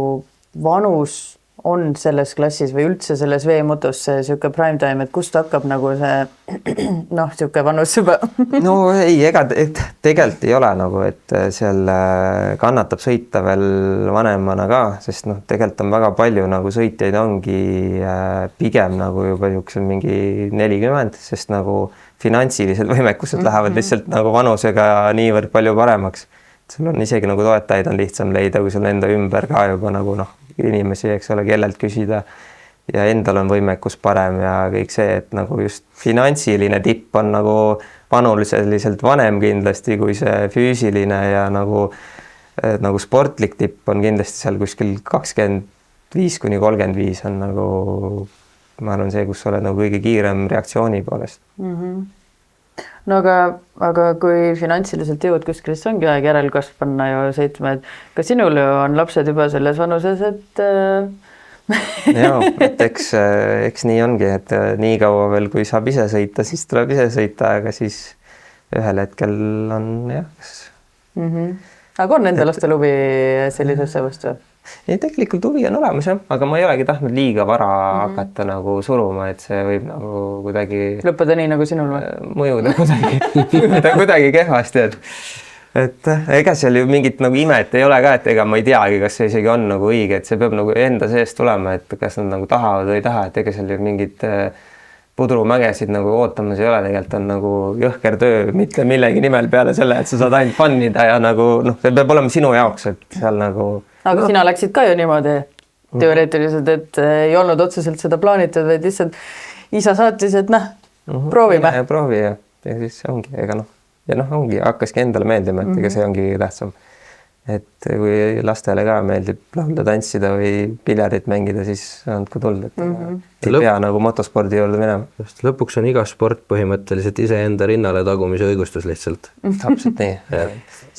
[SPEAKER 1] vanus on selles klassis või üldse selles veemotos see siuke prime time, et kust hakkab nagu see siuke vanus juba?
[SPEAKER 3] No ei, ega tegelikult ei ole nagu, et seal kannatab sõita veel vanemana ka, sest tegelikult on väga palju nagu sõitjaid ongi pigem nagu juba mingi 40, sest nagu finantsilised võimekused lähevad lihtsalt nagu vanusega niivõrd palju paremaks. Sul on isegi nagu toetajaid on lihtsam leida, kui sul enda ümber ka juba nagu inimesi, eks ole, kellelt küsida ja endal on võimekus parem ja kõik see, et nagu just finantsiline tipp on nagu vanuliselt vanem kindlasti kui see füüsiline ja nagu sportlik tipp on kindlasti seal kuskil 25–35 on nagu, ma arvan see, kus sa oled nagu kõige kiirem reaktsiooni poolest.
[SPEAKER 1] No aga kui finantsiliselt jõud kuskil, siis ongi aeg järelkasv panna ja sõitma, et ka sinul on lapsed juba selles vanuses, et
[SPEAKER 3] Jaa, et eks nii ongi, et nii kaua veel, kui saab ise sõita, siis tuleb ise sõita, aga siis ühel hetkel on jah.
[SPEAKER 1] Aga on nende lastel huvi sellisesse vastu?
[SPEAKER 3] Ei, tegelikult huvi on olemas jah, aga ma ei olegi tahtnud liiga vara hakata nagu suruma, et see võib nagu kuidagi
[SPEAKER 1] lõppeda nii nagu sinul või?
[SPEAKER 3] Mõjuda kuidagi kehvasti, et ega seal ju mingit nagu imet ei ole ka, et ega ma ei teagi, kas see isegi on nagu õige, et see peab nagu enda seest tulema, et kas nad nagu tahavad või ei taha, et ega seal ju mingid pudrumägesid nagu ootamas ei ole, tegelikult on nagu jõhker töö, mitte millegi nimel peale selle, et sa saad ainult fannida ja nagu see peab olema sinu jaoks, et seal nagu
[SPEAKER 1] Aga sina läksid ka ju niimoodi teoreetiliselt, et ei olnud otseselt seda plaanitud, vaid lihtsalt isa saatis, et proovime.
[SPEAKER 3] Ja proovi ja siis ongi, ega ongi, hakkaski endale meeldima, et ega see ongi tähtsam. Et kui lastele ka meeldib laulda, tantsida või piljardit mängida, siis andku tuld, et ei pea nagu motospordi juurde minema.
[SPEAKER 2] Lõpuks on iga sport põhimõtteliselt iseenda rinnale tagumise õigustus lihtsalt.
[SPEAKER 3] Täpselt nii.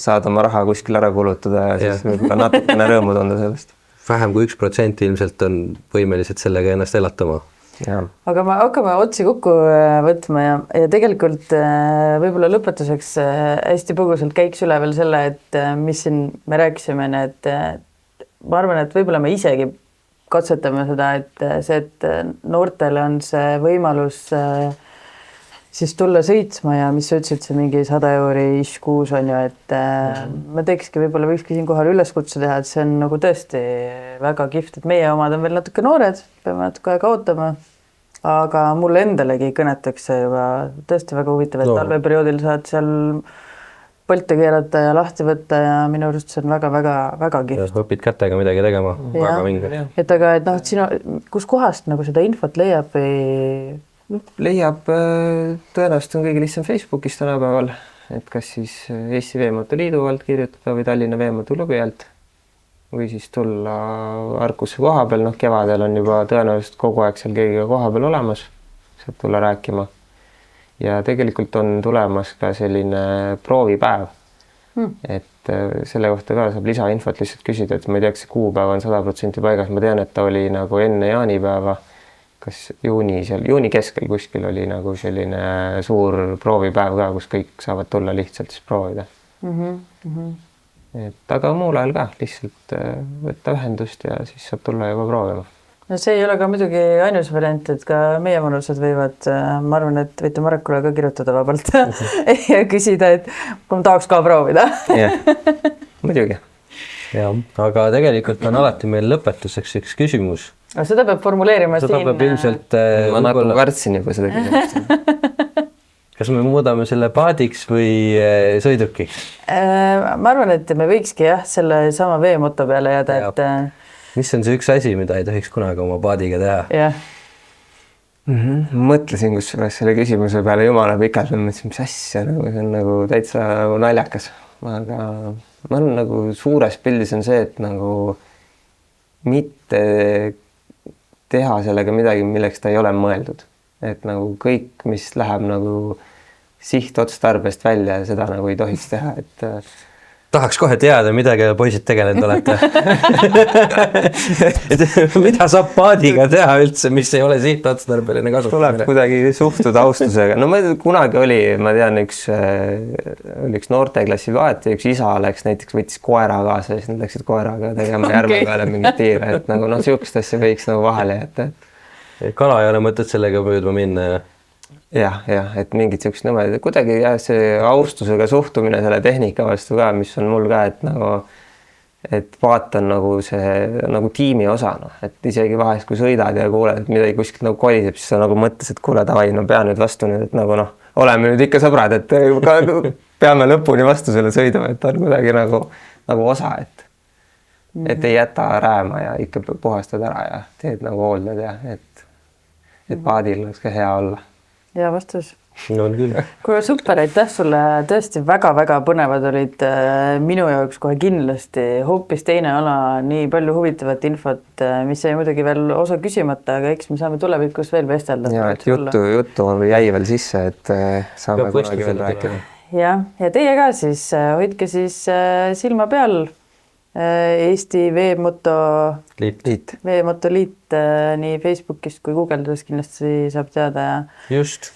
[SPEAKER 3] Saad oma raha kuskil ära kulutada ja siis võib-olla natukene rõõmu tunda sellest.
[SPEAKER 2] Vähem kui 1% ilmselt on võimelised sellega ennast elatama.
[SPEAKER 3] Ja.
[SPEAKER 1] Aga me hakkame otsi kokku võtma ja tegelikult võib-olla lõpetuseks hästi põgusalt käiks üle veel selle, et mis siin me rääkisime, et ma arvan, et võib-olla me isegi katsetame seda, et noortele on see võimalus siis tulla sõitsma ja mis sa ütlesid, see mingi 100 € kuus on ju, et ma teekski, võib-olla võikski siin kohal üleskutse teha, et see on nagu tõesti väga kihvt, et meie omad on veel natuke noored, peame natuke aega ootama, aga mulle endalegi kõnetaks see juba tõesti väga huvitav, et talveperioodil saad seal põlte keerata ja lahti võtta ja minu arust see on väga kihvt.
[SPEAKER 2] Õpid kätega midagi tegema, väga vinge.
[SPEAKER 1] Et aga, et sina, kus kohast nagu seda infot leiab või
[SPEAKER 3] leiab, tõenäoliselt on kõige lihtsam Facebookis tänapäeval, et kas siis Eesti Veemoto Liidu alt kirjutada või Tallinna Veemoto klubi alt või siis tulla Harkusse koha peal, kevadel on juba tõenäoliselt kogu aeg seal keegi koha peal olemas, saab tulla rääkima. Ja tegelikult on tulemas ka selline proovipäev, et selle kohta ka saab lisainfot lihtsalt küsida, et ma ei tea, kas see kuupäev on 100% paigas, ma tean, et ta oli nagu enne jaanipäeva, kas juuni keskel kuskil oli nagu selline suur proovipäev ka, kus kõik saavad tulla lihtsalt siis proovida. Et aga muul ajal ka lihtsalt võtta ühendust ja siis saab tulla juba proovima.
[SPEAKER 1] No see ei ole ka muidugi ainus variant, et ka meie vanused võivad, ma arvan, et võite Marekule ka kirjutada vabalt ja küsida, et kui ma tahaks ka proovida.
[SPEAKER 3] Jah, muidugi.
[SPEAKER 2] jah, aga tegelikult on alati meil lõpetuseks üks küsimus.
[SPEAKER 1] Seda peab formuleerima
[SPEAKER 2] seda
[SPEAKER 1] siin.
[SPEAKER 2] Peab ilmselt,
[SPEAKER 3] ma nagu kartsin juba seda küsimust.
[SPEAKER 2] Kas me muudame selle paadiks või sõidukiks?
[SPEAKER 1] Ma arvan, et me võikski selle sama veemoto peale jääda, et
[SPEAKER 2] mis on see üks asi, mida ei tohiks kunagi oma paadiga teha?
[SPEAKER 1] Jah.
[SPEAKER 3] Mõtlesin kusjuures selle küsimuse peale jumala pikalt, mõtlesin, mis asja, see on nagu täitsa naljakas. Aga ma olen nagu suures pildis on see, et nagu mitte teha sellega midagi, milleks ta ei ole mõeldud. Et nagu kõik, mis läheb nagu sihtotstarbest välja, seda nagu ei tohiks teha, et
[SPEAKER 2] tahaks kohe teada, midagi poisid tegelenud olete. Mida saab paadiga teha üldse, mis ei ole sihtotstarbeline kasutamine?
[SPEAKER 3] Tuleb kuidagi suhtuda austusega. No kunagi oli, ma tean, üks noorteklassi vaati, üks isa näiteks võttis koera kaasa, siis nad läksid koeraga tegema järve peale mingit tiire, et nagu sihukest asja võiks nagu vahele jätta.
[SPEAKER 2] Kala ei ole mõtet sellega püüdma minna.
[SPEAKER 3] Jah, et mingid sihukesed nõmed, kuidagi see austusega suhtumine selle tehnika vastu ka, mis on mul ka, et nagu, et vaatan nagu see nagu tiimi osa, et isegi vahest, kui sõidad ja kuuled, et midagi kuskilt nagu koliseb, siis sa nagu mõttes, et kuule, davai, no pea nüüd vastu nüüd, et nagu oleme nüüd ikka sõbrad, et peame lõpuni vastu selle sõidu, et on kuidagi nagu osa, et ei jäta rääma ja ikka puhastad ära ja teed nagu hooldad ja et paadil oleks ka hea olla.
[SPEAKER 1] Ja vastus.
[SPEAKER 2] No on küll.
[SPEAKER 1] Kuule super, aitäh sulle, tõesti väga-väga põnevad olid minu jaoks kohe kindlasti hoopis teine ala, nii palju huvitavat infot, mis jäi muidugi veel osa küsimata, aga eks me saame tulevikus veel vestelda.
[SPEAKER 3] Ja, et juttu jäi veel sisse, et saame kunagi veel rääkida.
[SPEAKER 1] Ja teie ka siis hoidke siis silma peal Eesti Veemoto Liit nii Facebookist kui Google'dus kindlasti saab teada.
[SPEAKER 2] Just.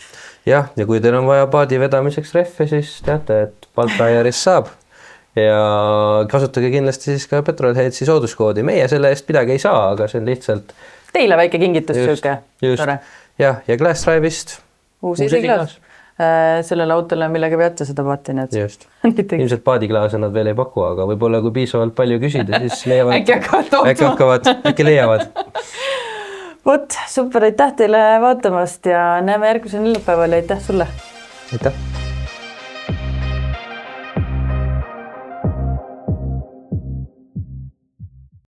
[SPEAKER 2] Ja kui teil on vaja paadi vedamiseks rehve, siis teate, et Baltaiarist saab. Ja kasutage kindlasti siis ka Petrolheadsi sooduskoodi. Meie selle eest midagi ei saa, aga see on lihtsalt...
[SPEAKER 1] Teile väike kingitus sööke.
[SPEAKER 2] Just. Ja Glass Drive'ist.
[SPEAKER 1] Uus isiklaas. Sellele autole, millega veate seda paati.
[SPEAKER 2] Just. Ilmselt paadiklaase nad veel ei paku, aga võib-olla kui piisavalt palju küsida, siis leiavad, äkki leiavad.
[SPEAKER 1] Vot, super, aitäh teile vaatamast ja näeme järgmisel neljapäeval ja aitäh sulle.
[SPEAKER 3] Aitäh.